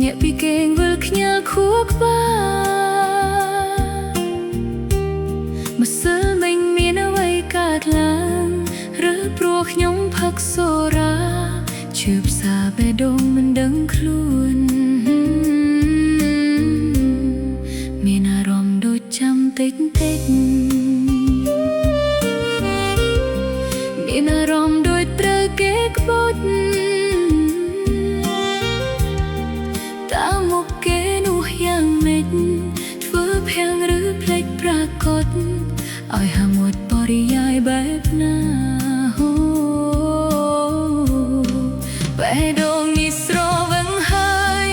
ញាក់ពីគេងវិលខ្ញាល់ខួរក្បាលម្សិលមិញមានអ្វីកើតឡើងឬព្រោះខ្ញុំផឹកសូរ៉ាឈឺផ្សាបេះដូងមិនដឹងខ្លួនមានអារម្មណ៍ដូចចាំតិចមានអារម្មណ៍ដូចត្រូវគេក្បត់តាមមុខគេនោះយ៉ាងម៉េចធ្វើភាំងឬភ្លេចប្រកបឲ្យហាមួយបរិយាយបែបណាបេះដូងនេះស្រវឹងហើយ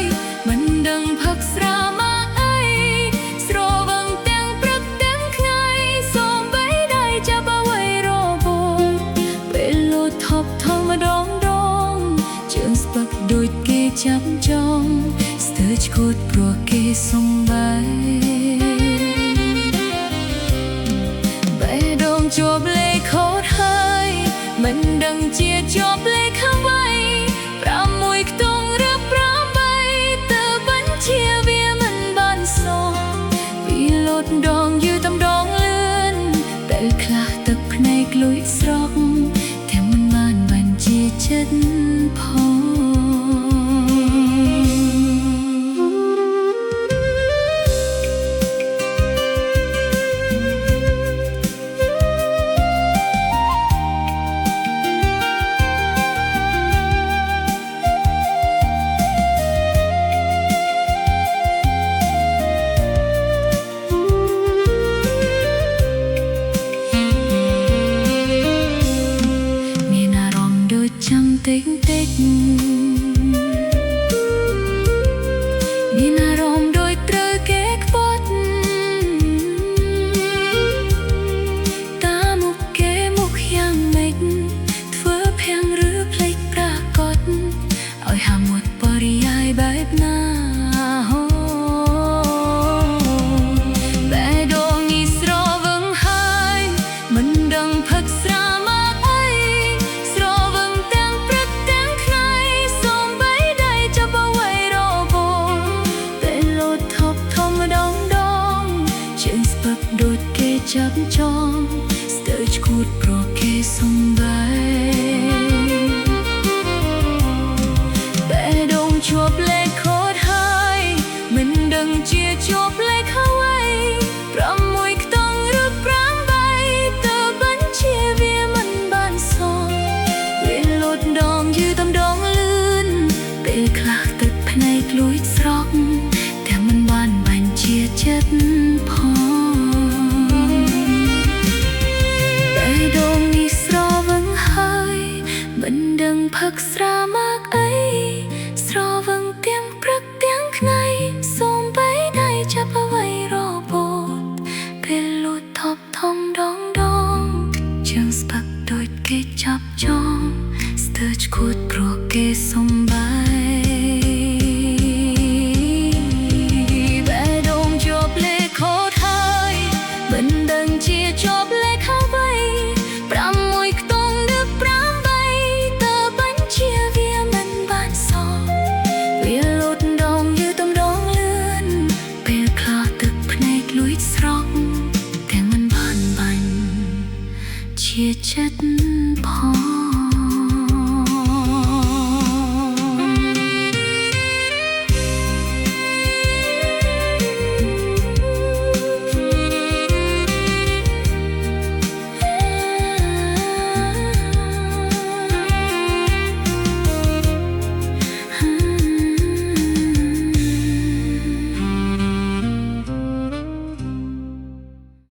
មិនដឹងផឹកស្រាមកអីស្រវឹងទាំងព្រឹកទាំងថ្ងៃសូមបីដៃចាប់អ្វីរបូរពេលលោតថប់ថងម្ដងជើងស្ពឹកដូចគេចាប់ចងស្ទើរឈួតព្រោះគេសំបាយបេះដូងជាប់លេខខូចហើយមិនដឹងជាជាប់លេខអ្វី6ខ្ទង់ឬ8ទៅបញ្ជាវាមិនបានសងពីលោតដងយឺតំដងលឿនពេលខ្លះទឹកភ្នែកលួចស្រក់តែមិនបានបញ្ជាចិត្តផងចាំតិចមានអារម្មណ៍ដូចត្រូវគេក្បត់តាមមុខគេមុខយ៉ាងម៉េចធ្វើភាំងឬភ្លេចប្រកបឲ្យហាមួយបរិយាយបែបណាបេះដូងនេះស្រវឹងហើយមិនដឹងផឹកស្រាដូចគេចាប់ចងស្ទើរឈួតព្រោះគេសំបាយបេះដូងជាប់លេខខូចហើយមិនដឹងជាជាប់លេខអ្វី6ខ្ទង់ឬ8ទៅបញ្ជាវាមិនបានសងវាលោតដងយឺតំដងលឿនពេលខ្លះទឹកភ្នែកលួច